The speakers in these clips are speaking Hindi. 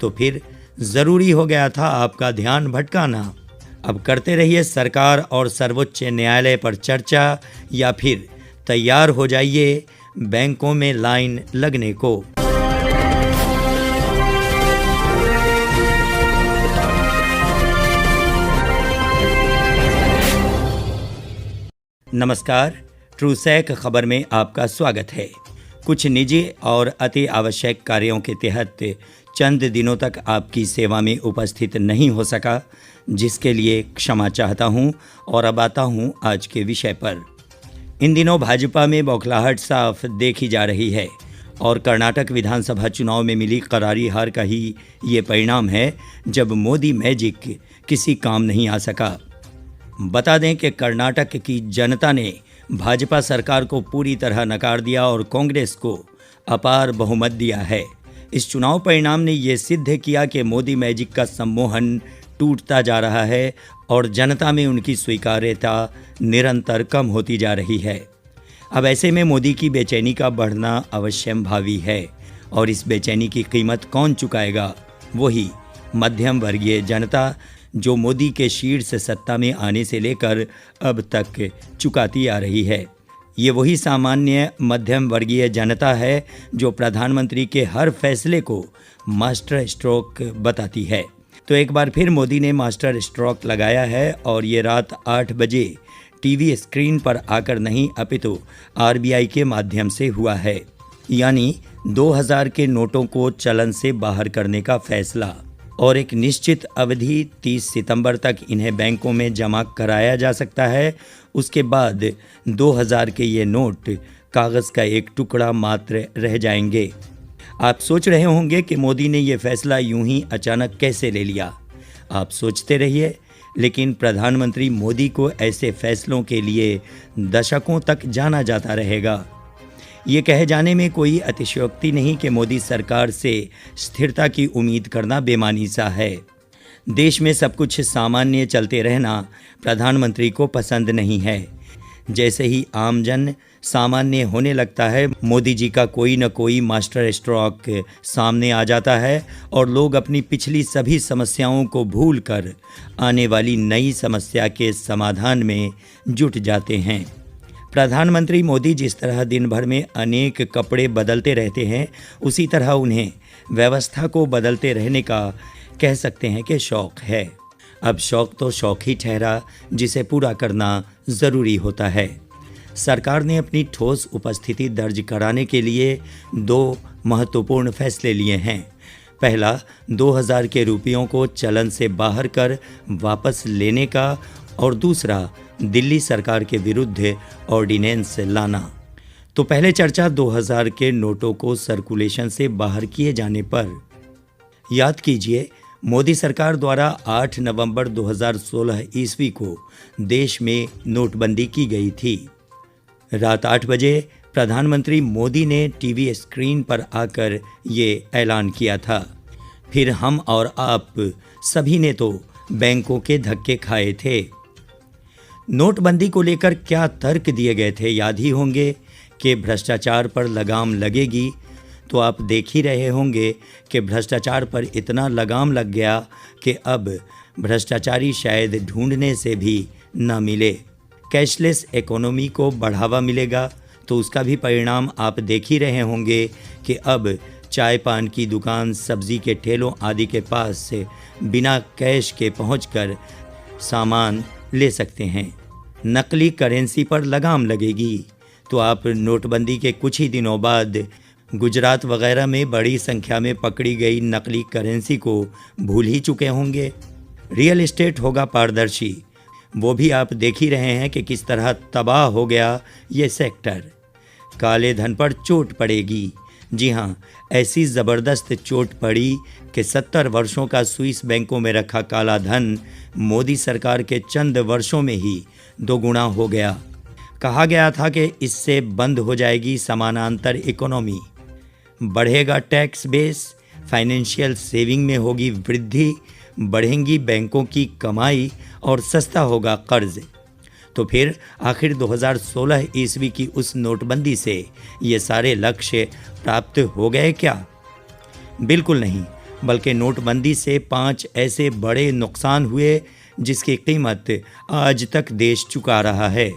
तो फिर ज़रूरी हो गया था आपका ध्यान भटकाना। अब करते रहिए सरकार और सर्वोच्च न्यायालय पर चर्चा, या फिर तैयार हो जाइए बैंकों में लाइन लगने को। नमस्कार, ट्रूसैक खबर में आपका स्वागत है। कुछ निजी और अति आवश्यक कार्यों के तहत चंद दिनों तक आपकी सेवा में उपस्थित नहीं हो सका, जिसके लिए क्षमा चाहता हूं। और अब आता हूं आज के विषय पर। इन दिनों भाजपा में बौखलाहट साफ देखी जा रही है और कर्नाटक विधानसभा चुनाव में मिली करारी हार का ही ये परिणाम है, जब मोदी मैजिक किसी काम नहीं आ सका। बता दें कि कर्नाटक की जनता ने भाजपा सरकार को पूरी तरह नकार दिया और कांग्रेस को अपार बहुमत दिया है। इस चुनाव परिणाम ने ये सिद्ध किया कि मोदी मैजिक का सम्मोहन टूटता जा रहा है और जनता में उनकी स्वीकार्यता निरंतर कम होती जा रही है। अब ऐसे में मोदी की बेचैनी का बढ़ना अवश्यंभावी है, और इस बेचैनी की कीमत कौन चुकाएगा? वही मध्यम वर्गीय जनता, जो मोदी के शीर्ष सत्ता में आने से लेकर अब तक चुकाती आ रही है। ये वही सामान्य मध्यम वर्गीय जनता है जो प्रधानमंत्री के हर फैसले को मास्टर स्ट्रोक बताती है। तो एक बार फिर मोदी ने मास्टर स्ट्रोक लगाया है, और ये रात 8 बजे टीवी स्क्रीन पर आकर नहीं, अपितु आरबीआई के माध्यम से हुआ है। यानी 2000 के नोटों को चलन से बाहर करने का फैसला, और एक निश्चित अवधि 30 सितंबर तक इन्हें बैंकों में जमा कराया जा सकता है। उसके बाद 2000 के ये नोट कागज़ का एक टुकड़ा मात्र रह जाएंगे। आप सोच रहे होंगे कि मोदी ने ये फैसला यूं ही अचानक कैसे ले लिया। आप सोचते रहिए, लेकिन प्रधानमंत्री मोदी को ऐसे फैसलों के लिए दशकों तक जाना जाता रहेगा। ये कहे जाने में कोई अतिशयोक्ति नहीं कि मोदी सरकार से स्थिरता की उम्मीद करना बेमानी सा है। देश में सब कुछ सामान्य चलते रहना प्रधानमंत्री को पसंद नहीं है। जैसे ही आमजन सामान्य होने लगता है, मोदी जी का कोई न कोई मास्टर स्ट्रोक सामने आ जाता है और लोग अपनी पिछली सभी समस्याओं को भूलकर आने वाली नई समस्या के समाधान में जुट जाते हैं। प्रधानमंत्री मोदी जिस तरह दिन भर में अनेक कपड़े बदलते रहते हैं, उसी तरह उन्हें व्यवस्था को बदलते रहने का कह सकते हैं कि शौक़ है। अब शौक़ तो शौक़ ही ठहरा, जिसे पूरा करना ज़रूरी होता है। सरकार ने अपनी ठोस उपस्थिति दर्ज कराने के लिए 2 महत्वपूर्ण फैसले लिए हैं। पहला, 2000 के रुपयों को चलन से बाहर कर वापस लेने का, और दूसरा, दिल्ली सरकार के विरुद्ध ऑर्डिनेंस लाना। तो पहले चर्चा 2000 के नोटों को सर्कुलेशन से बाहर किए जाने पर। याद कीजिए, मोदी सरकार द्वारा 8 नवंबर 2016 ईस्वी को देश में नोटबंदी की गई थी। रात 8 बजे प्रधानमंत्री मोदी ने टीवी स्क्रीन पर आकर ये ऐलान किया था। फिर हम और आप सभी ने तो बैंकों के धक्के खाए थे। नोटबंदी को लेकर क्या तर्क दिए गए थे, याद ही होंगे कि भ्रष्टाचार पर लगाम लगेगी। तो आप देख ही रहे होंगे कि भ्रष्टाचार पर इतना लगाम लग गया कि अब भ्रष्टाचारी शायद ढूंढने से भी न मिले। कैशलेस इकोनॉमी को बढ़ावा मिलेगा, तो उसका भी परिणाम आप देख ही रहे होंगे कि अब चाय पान की दुकान, सब्जी के ठेलों आदि के पास से बिना कैश के पहुंचकर सामान ले सकते हैं। नकली करेंसी पर लगाम लगेगी। तो आप नोटबंदी के कुछ ही दिनों बाद गुजरात वगैरह में बड़ी संख्या में पकड़ी गई नकली करेंसी को भूल ही चुके होंगे। रियल एस्टेट होगा पारदर्शी, वो भी आप देख ही रहे हैं कि किस तरह तबाह हो गया ये सेक्टर। काले धन पर चोट पड़ेगी। जी हाँ, ऐसी ज़बरदस्त चोट पड़ी कि 70 वर्षों का स्विस बैंकों में रखा काला धन मोदी सरकार के चंद वर्षों में ही 2 गुना हो गया। कहा गया था कि इससे बंद हो जाएगी समानांतर इकोनॉमी, बढ़ेगा टैक्स बेस, फाइनेंशियल सेविंग में होगी वृद्धि, बढ़ेंगी बैंकों की कमाई और सस्ता होगा कर्ज। तो फिर आखिर 2016 ईस्वी की उस नोटबंदी से ये सारे लक्ष्य प्राप्त हो गए क्या? बिल्कुल नहीं। बल्कि नोटबंदी से 5 ऐसे बड़े नुकसान हुए जिसकी कीमत आज तक देश चुका रहा है।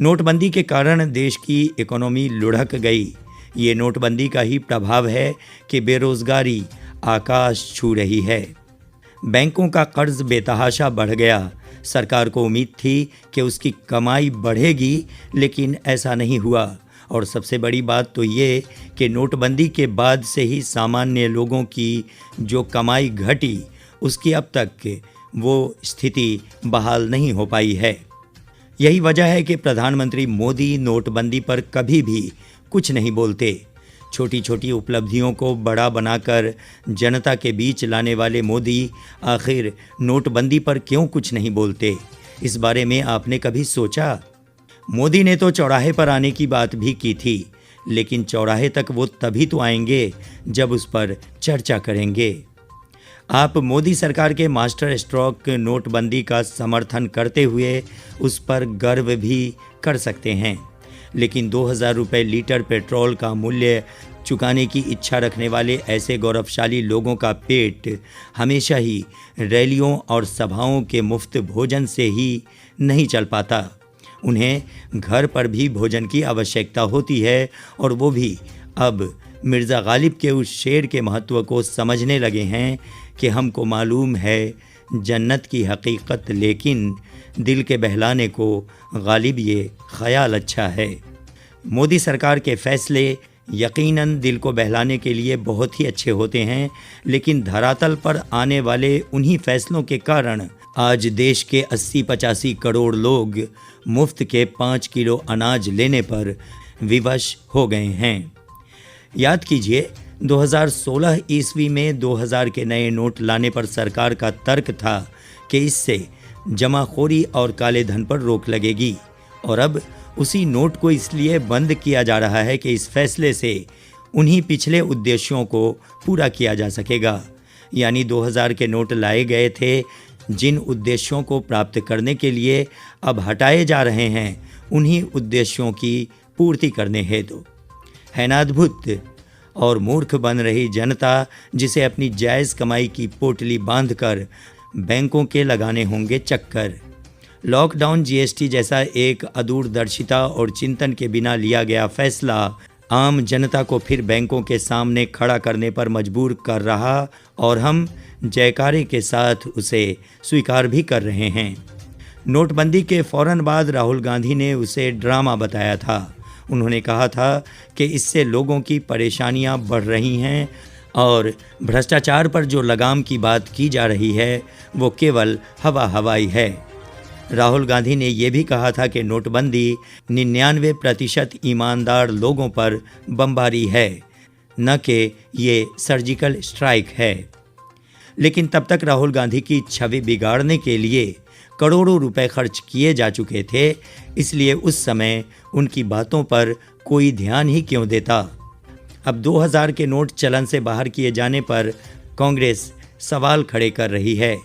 नोटबंदी के कारण देश की इकोनॉमी लुढ़क गई। ये नोटबंदी का ही प्रभाव है कि बेरोजगारी आकाश छू रही है। बैंकों का कर्ज बेतहाशा बढ़ गया। सरकार को उम्मीद थी कि उसकी कमाई बढ़ेगी, लेकिन ऐसा नहीं हुआ। और सबसे बड़ी बात तो ये कि नोटबंदी के बाद से ही सामान्य लोगों की जो कमाई घटी, उसकी अब तक वो स्थिति बहाल नहीं हो पाई है। यही वजह है कि प्रधानमंत्री मोदी नोटबंदी पर कभी भी कुछ नहीं बोलते। छोटी छोटी उपलब्धियों को बड़ा बनाकर जनता के बीच लाने वाले मोदी आखिर नोटबंदी पर क्यों कुछ नहीं बोलते? इस बारे में आपने कभी सोचा? मोदी ने तो चौराहे पर आने की बात भी की थी, लेकिन चौराहे तक वो तभी तो आएंगे जब उस पर चर्चा करेंगे। आप मोदी सरकार के मास्टर स्ट्रोक नोटबंदी का समर्थन करते हुए उस पर गर्व भी कर सकते हैं, लेकिन 2000 रुपये लीटर पेट्रोल का मूल्य चुकाने की इच्छा रखने वाले ऐसे गौरवशाली लोगों का पेट हमेशा ही रैलियों और सभाओं के मुफ्त भोजन से ही नहीं चल पाता। उन्हें घर पर भी भोजन की आवश्यकता होती है, और वो भी अब मिर्ज़ा गालिब के उस शेर के महत्व को समझने लगे हैं कि हमको मालूम है जन्नत की हकीकत, लेकिन दिल के बहलाने को गालिब ये ख्याल अच्छा है। मोदी सरकार के फैसले यकीनन दिल को बहलाने के लिए बहुत ही अच्छे होते हैं, लेकिन धरातल पर आने वाले उन्हीं फैसलों के कारण आज देश के 80-85 करोड़ लोग मुफ्त के 5 किलो अनाज लेने पर विवश हो गए हैं। याद कीजिए, 2016 ईस्वी में 2000 के नए नोट लाने पर सरकार का तर्क था कि इससे जमाखोरी और काले धन पर रोक लगेगी, और अब उसी नोट को इसलिए बंद किया जा रहा है कि इस फैसले से उन्हीं पिछले उद्देश्यों को पूरा किया जा सकेगा। यानी 2000 के नोट लाए गए थे, जिन उद्देश्यों को प्राप्त करने के लिए अब हटाए जा रहे हैं, उन्हीं उद्देश्यों की पूर्ति करने हेतु। है ना अद्भुत? और मूर्ख बन रही जनता, जिसे अपनी जायज़ कमाई की पोटली बांधकर बैंकों के लगाने होंगे चक्कर। लॉकडाउन, जीएसटी जैसा एक अदूरदर्शिता और चिंतन के बिना लिया गया फैसला आम जनता को फिर बैंकों के सामने खड़ा करने पर मजबूर कर रहा, और हम जयकारे के साथ उसे स्वीकार भी कर रहे हैं। नोटबंदी के फौरन बाद राहुल गांधी ने उसे ड्रामा बताया था। उन्होंने कहा था कि इससे लोगों की परेशानियां बढ़ रही हैं, और भ्रष्टाचार पर जो लगाम की बात की जा रही है वो केवल हवाई है। राहुल गांधी ने यह भी कहा था कि नोटबंदी 99% ईमानदार लोगों पर बमबारी है, न कि ये सर्जिकल स्ट्राइक है। लेकिन तब तक राहुल गांधी की छवि बिगाड़ने के लिए करोड़ों रुपए खर्च किए जा चुके थे, इसलिए उस समय उनकी बातों पर कोई ध्यान ही क्यों देता। अब 2000 के नोट चलन से बाहर किए जाने पर कांग्रेस सवाल खड़े कर रही है।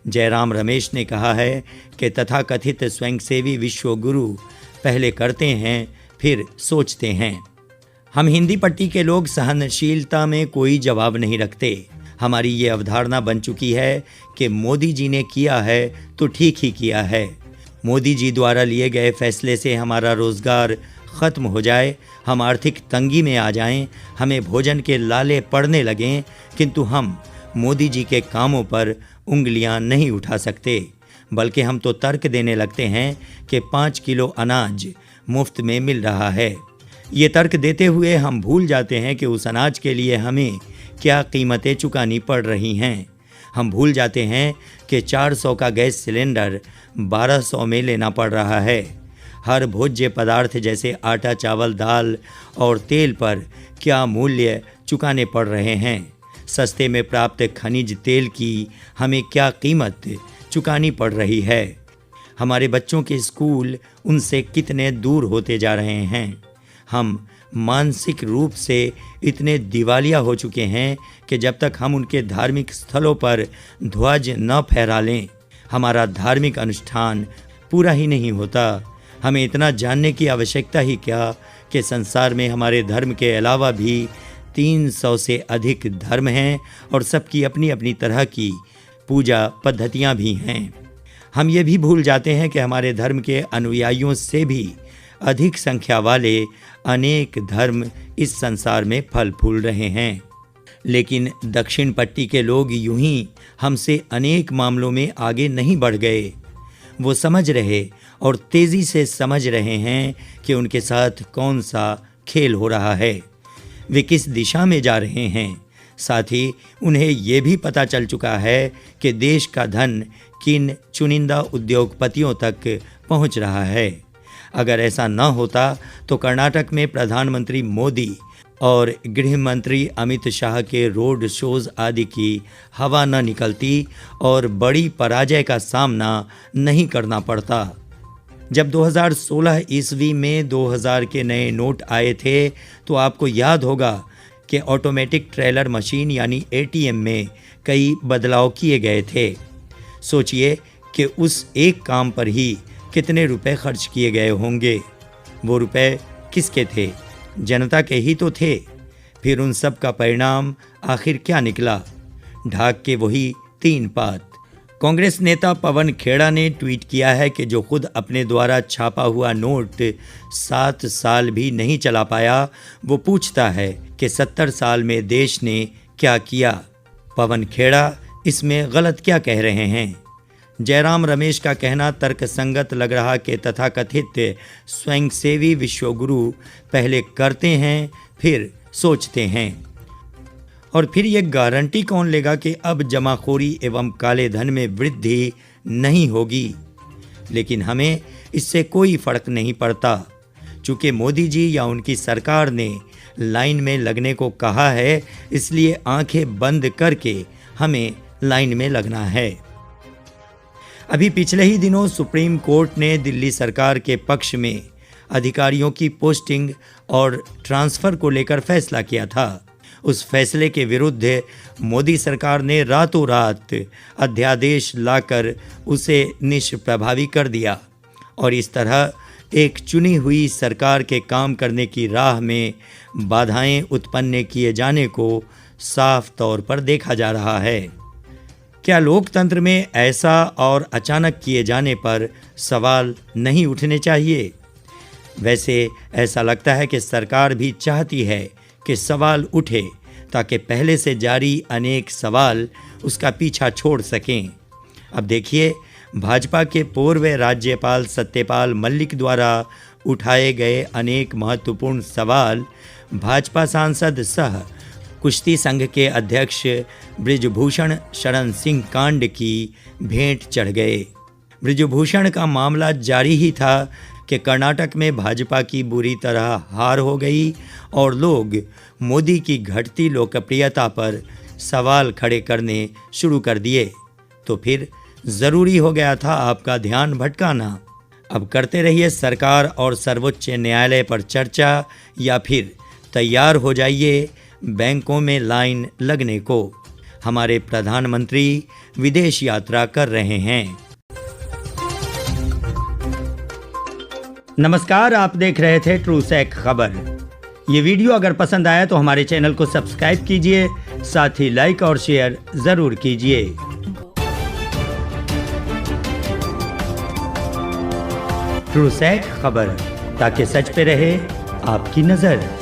जयराम रमेश ने कहा है कि तथाकथित स्वयंसेवी विश्व गुरु पहले करते हैं फिर सोचते हैं। हम हिंदी पट्टी के लोग सहनशीलता में कोई जवाब नहीं रखते। हमारी ये अवधारणा बन चुकी है कि मोदी जी ने किया है तो ठीक ही किया है। मोदी जी द्वारा लिए गए फैसले से हमारा रोज़गार ख़त्म हो जाए, हम आर्थिक तंगी में आ जाएं, हमें भोजन के लाले पड़ने लगें, किंतु हम मोदी जी के कामों पर उंगलियां नहीं उठा सकते। बल्कि हम तो तर्क देने लगते हैं कि 5 किलो अनाज मुफ्त में मिल रहा है। ये तर्क देते हुए हम भूल जाते हैं कि उस अनाज के लिए हमें क्या कीमतें चुकानी पड़ रही हैं। हम भूल जाते हैं कि 400 का गैस सिलेंडर 1200 में लेना पड़ रहा है। हर भोज्य पदार्थ जैसे आटा, चावल, दाल और तेल पर क्या मूल्य चुकाने पड़ रहे हैं। सस्ते में प्राप्त खनिज तेल की हमें क्या कीमत चुकानी पड़ रही है। हमारे बच्चों के स्कूल उनसे कितने दूर होते जा रहे हैं। हम मानसिक रूप से इतने दिवालिया हो चुके हैं कि जब तक हम उनके धार्मिक स्थलों पर ध्वज न फहरा लें, हमारा धार्मिक अनुष्ठान पूरा ही नहीं होता। हमें इतना जानने की आवश्यकता ही क्या कि संसार में हमारे धर्म के अलावा भी 300 से अधिक धर्म हैं और सबकी अपनी अपनी तरह की पूजा पद्धतियां भी हैं। हम ये भी भूल जाते हैं कि हमारे धर्म के अनुयायियों से भी अधिक संख्या वाले अनेक धर्म इस संसार में फल फूल रहे हैं। लेकिन दक्षिण पट्टी के लोग यूं ही हमसे अनेक मामलों में आगे नहीं बढ़ गए। वो समझ रहे और तेज़ी से समझ रहे हैं कि उनके साथ कौन सा खेल हो रहा है, वे किस दिशा में जा रहे हैं। साथ ही उन्हें ये भी पता चल चुका है कि देश का धन किन चुनिंदा उद्योगपतियों तक पहुंच रहा है। अगर ऐसा न होता तो कर्नाटक में प्रधानमंत्री मोदी और गृह मंत्री अमित शाह के रोड शोज आदि की हवा न निकलती और बड़ी पराजय का सामना नहीं करना पड़ता। जब 2016 ईस्वी में 2000 के नए नोट आए थे तो आपको याद होगा कि ऑटोमेटिक ट्रेलर मशीन यानी ATM में कई बदलाव किए गए थे। सोचिए कि उस एक काम पर ही कितने रुपए खर्च किए गए होंगे। वो रुपए किसके थे? जनता के ही तो थे। फिर उन सब का परिणाम आखिर क्या निकला? ढाक के वही 3 पात। कांग्रेस नेता पवन खेड़ा ने ट्वीट किया है कि जो खुद अपने द्वारा छापा हुआ नोट 7 साल भी नहीं चला पाया, वो पूछता है कि 70 साल में देश ने क्या किया। पवन खेड़ा इसमें गलत क्या कह रहे हैं? जयराम रमेश का कहना तर्कसंगत लग रहा कि तथाकथित स्वयंसेवी विश्वगुरु पहले करते हैं फिर सोचते हैं, और फिर ये गारंटी कौन लेगा कि अब जमाखोरी एवं काले धन में वृद्धि नहीं होगी। लेकिन हमें इससे कोई फर्क नहीं पड़ता, चूँकि मोदी जी या उनकी सरकार ने लाइन में लगने को कहा है, इसलिए आंखें बंद करके हमें लाइन में लगना है। अभी पिछले ही दिनों सुप्रीम कोर्ट ने दिल्ली सरकार के पक्ष में अधिकारियों की पोस्टिंग और ट्रांसफ़र को लेकर फैसला किया था। उस फैसले के विरुद्ध मोदी सरकार ने रातों रात अध्यादेश लाकर उसे निष्प्रभावी कर दिया और इस तरह एक चुनी हुई सरकार के काम करने की राह में बाधाएं उत्पन्न किए जाने को साफ तौर पर देखा जा रहा है। क्या लोकतंत्र में ऐसा और अचानक किए जाने पर सवाल नहीं उठने चाहिए? वैसे ऐसा लगता है कि सरकार भी चाहती है कि सवाल उठे ताकि पहले से जारी अनेक सवाल उसका पीछा छोड़ सकें। अब देखिए, भाजपा के पूर्व राज्यपाल सत्यपाल मलिक द्वारा उठाए गए अनेक महत्वपूर्ण सवाल भाजपा सांसद सह कुश्ती संघ के अध्यक्ष बृजभूषण शरण सिंह कांड की भेंट चढ़ गए। बृजभूषण का मामला जारी ही था कि कर्नाटक में भाजपा की बुरी तरह हार हो गई और लोग मोदी की घटती लोकप्रियता पर सवाल खड़े करने शुरू कर दिए। तो फिर ज़रूरी हो गया था आपका ध्यान भटकाना। अब करते रहिए सरकार और सर्वोच्च न्यायालय पर चर्चा, या फिर तैयार हो जाइए बैंकों में लाइन लगने को। हमारे प्रधानमंत्री विदेश यात्रा कर रहे हैं। नमस्कार, आप देख रहे थे ट्रूसैक खबर। ये वीडियो अगर पसंद आया तो हमारे चैनल को सब्सक्राइब कीजिए, साथ ही लाइक और शेयर ज़रूर कीजिए। ट्रूसैक खबर, ताकि सच पे रहे आपकी नज़र।